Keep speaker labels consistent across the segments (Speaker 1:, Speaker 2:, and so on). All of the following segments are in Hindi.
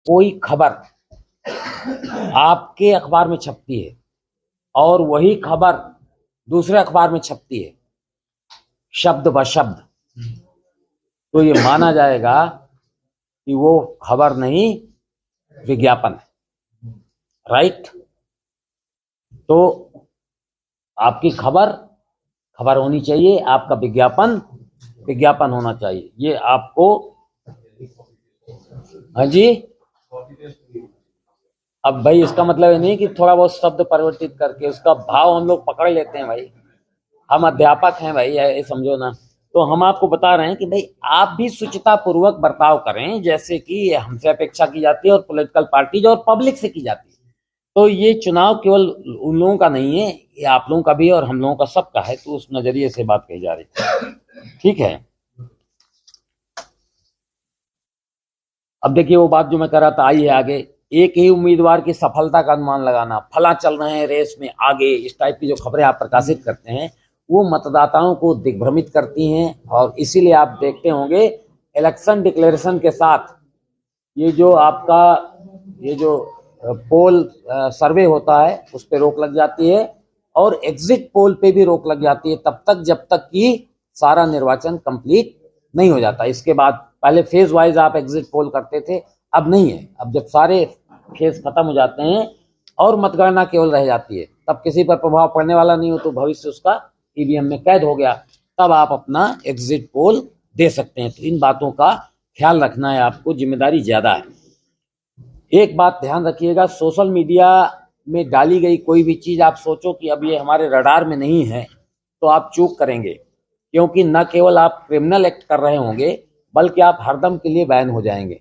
Speaker 1: कोई खबर आपके अखबार में छपती है और वही खबर दूसरे अखबार में छपती है शब्द ब शब्द, तो ये माना जाएगा कि वो खबर नहीं, विज्ञापन है। राइट? तो आपकी खबर खबर होनी चाहिए, आपका विज्ञापन विज्ञापन होना चाहिए। ये आपको, हाँ जी, अब भाई इसका मतलब ये नहीं कि थोड़ा बहुत शब्द परिवर्तित करके उसका भाव हम लोग पकड़ लेते हैं भाई। हम अध्यापक हैं भाई, ये समझो ना। तो हम आपको बता रहे हैं कि भाई आप भी शुचिता पूर्वक बर्ताव करें, जैसे कि हमसे अपेक्षा की जाती है और पॉलिटिकल पार्टीज और पब्लिक से की जाती है। तो ये चुनाव केवल उन लोगों का नहीं है, ये आप लोगों का भी और हम लोगों का सबका है। तो उस नजरिए से बात कही जा रही है। ठीक है, अब देखिए वो बात जो मैं कर रहा था, आई है आगे। एक ही उम्मीदवार की सफलता का अनुमान लगाना, फला चल रहे हैं रेस में आगे, इस टाइप की जो खबरें आप प्रकाशित करते हैं वो मतदाताओं को दिग्भ्रमित करती हैं। और इसीलिए आप देखते होंगे इलेक्शन डिक्लेरेशन के साथ ये जो आपका ये जो पोल सर्वे होता है उस पर रोक लग जाती है और एग्जिट पोल पे भी रोक लग जाती है तब तक जब तक कि सारा निर्वाचन कंप्लीट नहीं हो जाता। इसके बाद पहले फेज वाइज आप एग्जिट पोल करते थे, अब नहीं है। अब जब सारे फेज खत्म हो जाते हैं और मतगणना केवल रह जाती है, तब किसी पर प्रभाव पड़ने वाला नहीं हो तो भविष्य उसका ईवीएम में कैद हो गया, तब आप अपना एग्जिट पोल दे सकते हैं। तो इन बातों का ख्याल रखना है आपको, जिम्मेदारी ज्यादा है। एक बात ध्यान रखिएगा, सोशल मीडिया में डाली गई कोई भी चीज आप सोचो कि अब ये हमारे रडार में नहीं है तो आप चूक करेंगे, क्योंकि न केवल आप क्रिमिनल एक्ट कर रहे होंगे बल्कि आप हरदम के लिए बैन हो जाएंगे।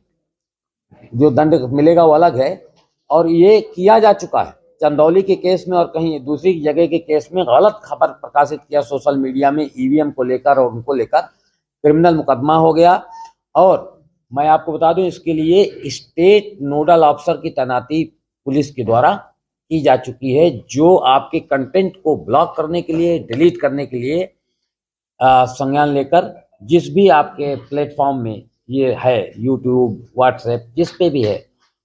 Speaker 1: जो दंड मिलेगा वो अलग है, और ये किया जा चुका है चंदौली के केस में और कहीं दूसरी जगह के केस में। गलत खबर प्रकाशित किया सोशल मीडिया में ईवीएम को लेकर और उनको लेकर क्रिमिनल मुकदमा हो गया। और मैं आपको बता दूं इसके लिए स्टेट नोडल ऑफिसर की तैनाती पुलिस के द्वारा की जा चुकी है, जो आपके कंटेंट को ब्लॉक करने के लिए, डिलीट करने के लिए संज्ञान लेकर जिस भी आपके प्लेटफॉर्म में ये है, यूट्यूब, व्हाट्सएप, जिस पे भी है,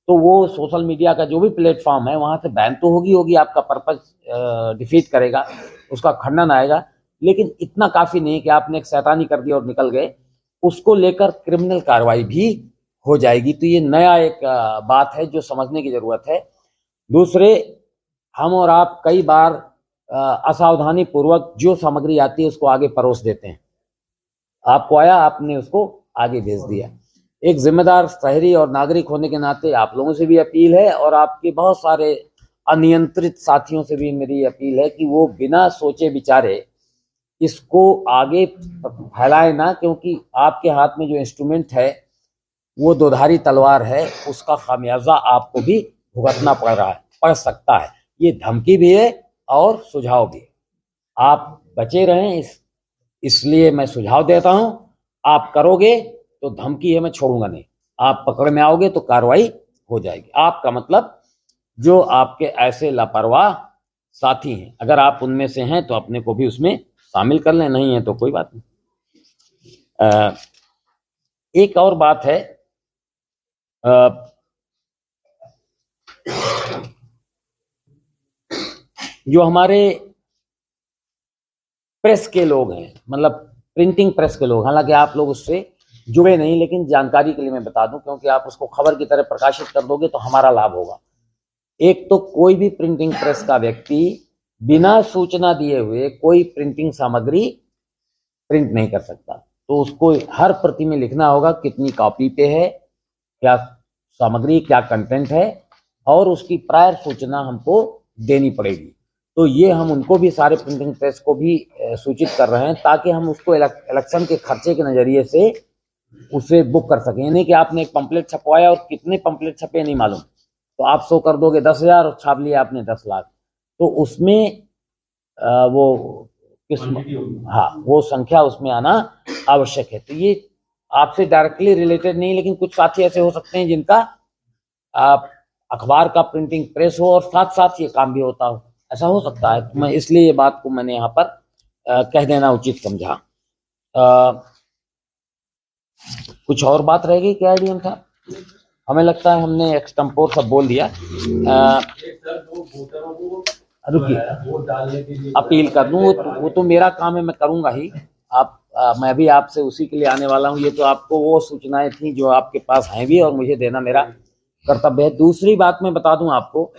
Speaker 1: तो वो सोशल मीडिया का जो भी प्लेटफॉर्म है वहां से बैन तो होगी, आपका पर्पज डिफीट करेगा, उसका खंडन आएगा। लेकिन इतना काफी नहीं कि आपने एक शैतानी कर दी और निकल गए, उसको लेकर क्रिमिनल कार्रवाई भी हो जाएगी। तो ये नया एक बात है जो समझने की जरूरत है। दूसरे, हम और आप कई बार असावधानी पूर्वक जो सामग्री आती है उसको आगे परोस देते हैं। आपको आया, आपने उसको आगे भेज दिया। एक जिम्मेदार शहरी और नागरिक होने के नाते आप लोगों से भी अपील है और आपके बहुत सारे अनियंत्रित साथियों से भी मेरी अपील है कि वो बिना सोचे विचारे इसको आगे फैलाए ना, क्योंकि आपके हाथ में जो इंस्ट्रूमेंट है वो दोधारी तलवार है, उसका खामियाजा आपको भी भुगतना पड़ सकता है। ये धमकी भी है और सुझाव भी है। आप बचे रहें, इसलिए मैं सुझाव देता हूं। आप करोगे तो धमकी है, मैं छोड़ूंगा नहीं। आप पकड़ में आओगे तो कार्रवाई हो जाएगी। आपका मतलब जो आपके ऐसे लापरवाह साथी हैं, अगर आप उनमें से हैं तो अपने को भी उसमें शामिल कर लें, नहीं है तो कोई बात नहीं। एक और बात है, जो हमारे प्रेस के लोग हैं, मतलब प्रिंटिंग प्रेस के लोग, हालांकि आप लोग उससे जुड़े नहीं, लेकिन जानकारी के लिए मैं बता दूं, क्योंकि आप उसको खबर की तरह प्रकाशित कर दोगे तो हमारा लाभ होगा। एक तो कोई भी प्रिंटिंग प्रेस का व्यक्ति बिना सूचना दिए हुए कोई प्रिंटिंग सामग्री प्रिंट नहीं कर सकता। तो उसको हर प्रति में लिखना होगा कितनी कॉपी पे है, क्या सामग्री, क्या कंटेंट है, और उसकी प्रायर सूचना हमको देनी पड़ेगी। तो ये हम उनको भी, सारे प्रिंटिंग प्रेस को भी सूचित कर रहे हैं, ताकि हम उसको इलेक्शन के खर्चे के नजरिए से उसे बुक कर सकें। नहीं कि आपने एक पंपलेट छपवाया और कितने पंपलेट छपे नहीं मालूम, तो आप शो कर दोगे 10,000 और छाप लिया आपने 10 लाख, तो उसमें वो किस, हाँ, वो संख्या उसमें आना आवश्यक है। तो ये आपसे डायरेक्टली रिलेटेड नहीं, लेकिन कुछ साथी ऐसे हो सकते हैं जिनका अखबार का प्रिंटिंग प्रेस हो और साथ साथ ये काम भी होता हो, ऐसा हो सकता है। तो मैं इसलिए ये बात को मैंने यहाँ पर कह देना उचित समझा। कुछ और बात रहेगी क्या, एडीएम साहब? हमें लगता है हमने एक्सटेम्पोर सब बोल दिया। रुकिए, अपील कर दूं, वो तो मेरा काम है, मैं करूंगा ही। आप मैं भी आपसे उसी के लिए आने वाला हूं। ये तो आपको वो सूचनाएं थी जो आपके पास हैं भी, और मुझे देना मेरा कर्तव्य है। दूसरी बात मैं बता दूं आपको